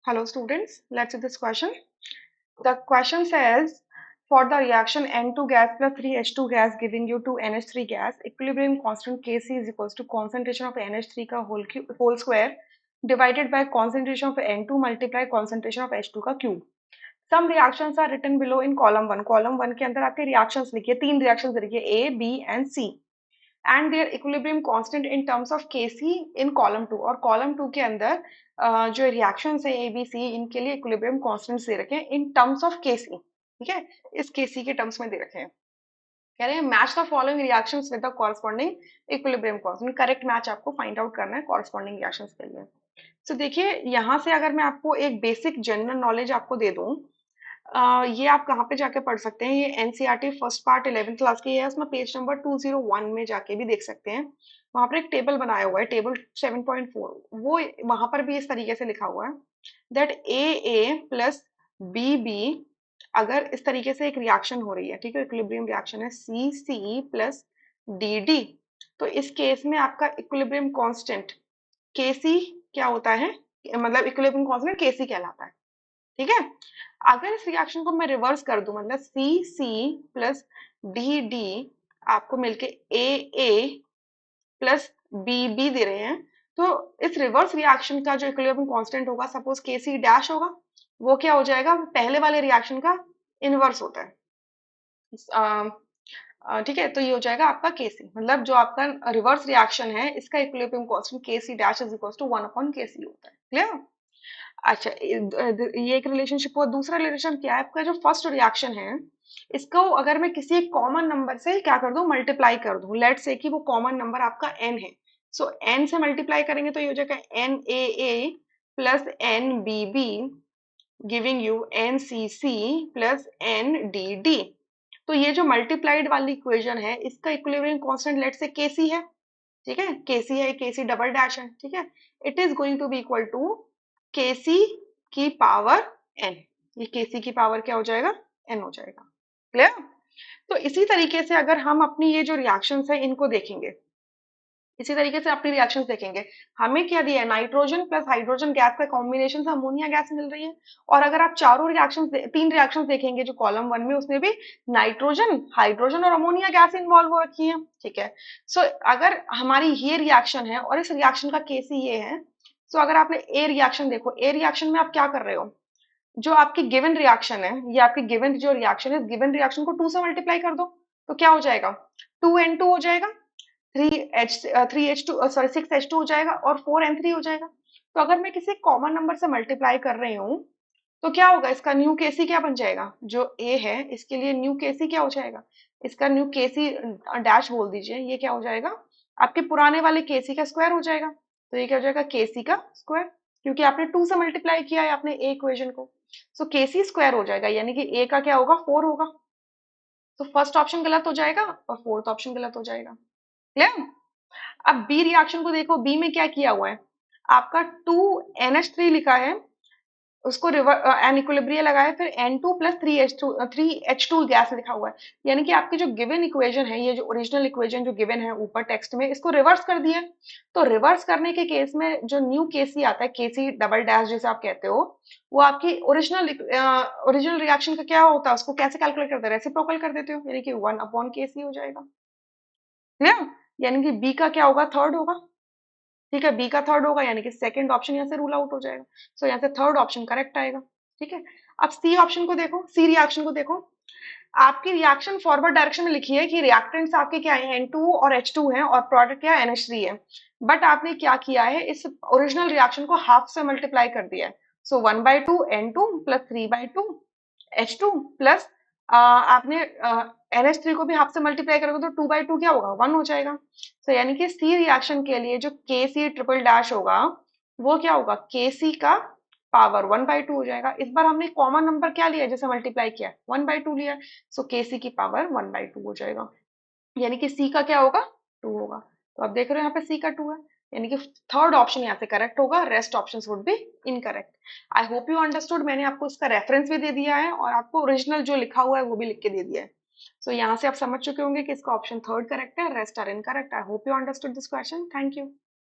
Hello students, let's see this question. The question says, for the reaction N2 gas plus 3H2 gas giving you 2NH3 gas, equilibrium constant Kc is equals to concentration of NH3 का whole square divided by concentration of N2 multiply concentration of H2 का cube. Some reactions are written below in column 1. Column 1 के अंदर आपके reactions लिखिए, 3 reactions लिखिए A, B and C. And there equilibrium constant in terms of KC in column 2. और column 2 के अंदर जो रिएक्शंस है ए बी सी, इनके लिए इक्विलिब्रियम कांस्टेंट्स दे रखे हैं इन टर्म्स ऑफ केसी. ठीक है, इस केसी के टर्म्स में दे रखे हैं. कह रहे हैं match the following reactions with the corresponding equilibrium constant. Correct match आपको फाइंड आउट करना है कॉरस्पॉन्डिंग रिएक्शंस के लिए. तो देखिए यहाँ से अगर मैं आपको एक बेसिक जनरल नॉलेज आपको दे दूं, ये आप कहाँ पे जाके पढ़ सकते हैं, ये NCERT first part 11th class की है, उसमें पेज नंबर 201 में जाके भी देख सकते हैं. वहां पर एक टेबल बनाया हुआ है, टेबल 7.4. वो वहां पर भी इस तरीके से लिखा हुआ है that A plus B B, अगर इस तरीके से एक रिएक्शन हो रही है, ठीक है, इक्विलिब्रियम रिएक्शन है सी सी प्लस डी डी, तो इस केस में आपका इक्विलिब्रियम कांस्टेंट के सी क्या होता है, मतलब इक्विलिब्रियम कांस्टेंट के सी कहलाता है. ठीक है, अगर इस रिएक्शन को मैं रिवर्स कर दूं, मतलब सी सी प्लस डी डी आपको मिलके ए प्लस बी बी दे रहे हैं, तो इस रिवर्स रिएक्शन का जो इक्विलिब्रियम कांस्टेंट होगा, सपोज के सी डैश होगा, वो क्या हो जाएगा, पहले वाले रिएक्शन का इनवर्स होता है. ठीक है, तो ये हो जाएगा आपका केसी, मतलब जो आपका रिवर्स रिएक्शन है इसका equilibrium constant K C dash is equal to 1/के सी होता है. क्लियर? अच्छा, ये एक रिलेशनशिप हुआ. दूसरा रिलेशन क्या है, आपका जो फर्स्ट रिएक्शन है इसको अगर मैं किसी एक कॉमन नंबर से क्या कर दूं, मल्टीप्लाई कर दूं. लेट्स से कि वो कॉमन नंबर आपका n है, सो n से मल्टीप्लाई करेंगे तो ये हो जाएगा n A plus n B B giving you n C C plus n D D. तो ये जो मल्टीप्लाइड वाली इक्वेशन है इसका इक्विलिब्रियम कांस्टेंट लेट्स से केसी है. ठीक है, केसी है, केसी डबल डैश है. ठीक है, it is going to be equal to KC की पावर एन. ये केसी की पावर क्या हो जाएगा, एन हो जाएगा. क्लियर? तो इसी तरीके से अगर हम अपनी ये जो रिएक्शंस है इनको देखेंगे, इसी तरीके से अपनी रिएक्शंस देखेंगे, हमें क्या दिया है, नाइट्रोजन प्लस हाइड्रोजन गैस का कॉम्बिनेशन से अमोनिया गैस मिल रही है. और अगर आप चारों रिएक्शंस, 3 रिएक्शंस देखेंगे जो कॉलम 1 में, उसमें भी नाइट्रोजन, हाइड्रोजन और अमोनिया गैस इन्वॉल्व हो रखी है. ठीक है, सो अगर हमारी ये रिएक्शन है और इस रिएक्शन का केसी ये है, सो अगर आपने ए रिएक्शन देखो, ए रिएक्शन में आप क्या कर रहे हो, जो आपकी गिवन रिएक्शन है, ये आपकी गिवन जो रिएक्शन है, गिवन रिएक्शन को 2 से मल्टीप्लाई कर दो तो क्या हो जाएगा, 2n2 हो जाएगा, 3h2 सॉरी 6h2 हो जाएगा और 4n3 हो जाएगा. तो अगर मैं किसी कॉमन नंबर से मल्टीप्लाई कर रही हूँ तो क्या होगा, इसका न्यू केसी क्या बन जाएगा, जो ए है इसके लिए न्यू केसी क्या हो जाएगा, इसका न्यू केसी डैश बोल दीजिए, ये क्या हो जाएगा, आपके पुराने वाले केसी का स्क्वायर हो जाएगा. तो ये क्या हो जाएगा, केसी का स्क्वायर, क्योंकि आपने 2 से मल्टीप्लाई किया है आपने ए इक्वेशन को. सो केसी स्क्वायर हो जाएगा, यानी कि ए का क्या होगा, 4 होगा. तो फर्स्ट ऑप्शन गलत हो जाएगा और फोर्थ ऑप्शन गलत हो जाएगा. क्लियर? अब बी रिएक्शन को देखो, बी में क्या किया हुआ है, आपका 2NH3 लिखा है, उसको एन इक्विलिब्रियम लगाया, फिर N2 प्लस 3H2 गैस लिखा हुआ है. यानी कि आपकी जो गिवन इक्वेशन है, ये जो ओरिजिनल इक्वेशन जो गिवन है ऊपर टेक्स्ट में, इसको रिवर्स कर दिया. तो रिवर्स करने के केस में जो न्यू केसी आता है, केसी डबल डैश जैसे आप कहते हो, वो आपकी ओरिजिनल रिएक्शन का क्या होता है, उसको कैसे कैलकुलेट करते हैं, रेसिप्रोकल कर देते हो, यानी कि 1/Kc हो जाएगा. क्लियर? यानी कि बी का क्या होगा, थर्ड होगा. ठीक है, बी का थर्ड होगा, यानी कि सेकंड ऑप्शन यहाँ से रूल आउट हो जाएगा. सो यहाँ से थर्ड ऑप्शन करेक्ट आएगा. ठीक है, अब सी ऑप्शन को देखो, सी रिएक्शन को देखो, आपकी रिएक्शन फॉरवर्ड डायरेक्शन में लिखी है कि रिएक्टेंट्स आपके क्या है, N2 और H2 हैं और प्रोडक्ट क्या है, NH3 है. बट आपने क्या किया है, इस ओरिजिनल रिएक्शन को हाफ से मल्टीप्लाई कर दिया है. सो 1/2 N2 प्लस 3/2 H2 प्लस आपने NH3 को भी हाफ से मल्टीप्लाई करोगे तो 2/2 क्या होगा, 1 हो जाएगा. तो यानी कि सी रिएक्शन के लिए जो KC ट्रिपल डैश होगा वो क्या होगा, KC का पावर 1/2 हो जाएगा. इस बार हमने कॉमन नंबर क्या लिया, जैसे मल्टीप्लाई किया 1/2 लिया, सो KC की पावर 1/2 हो जाएगा. यानी कि C का क्या होगा, 2 होगा. तो आप देख रहे हो यहाँ पे C का 2 है, यानी कि थर्ड ऑप्शन यहाँ से करेक्ट होगा, rest options would be incorrect. I hope you understood. मैंने आपको इसका रेफरेंस भी दे दिया है और आपको ओरिजिनल जो लिखा हुआ है वो भी लिख के दे दिया है. सो यहाँ से आप समझ चुके होंगे कि इसका ऑप्शन थर्ड करेक्ट है, rest are incorrect. I hope you understood this question. Thank you.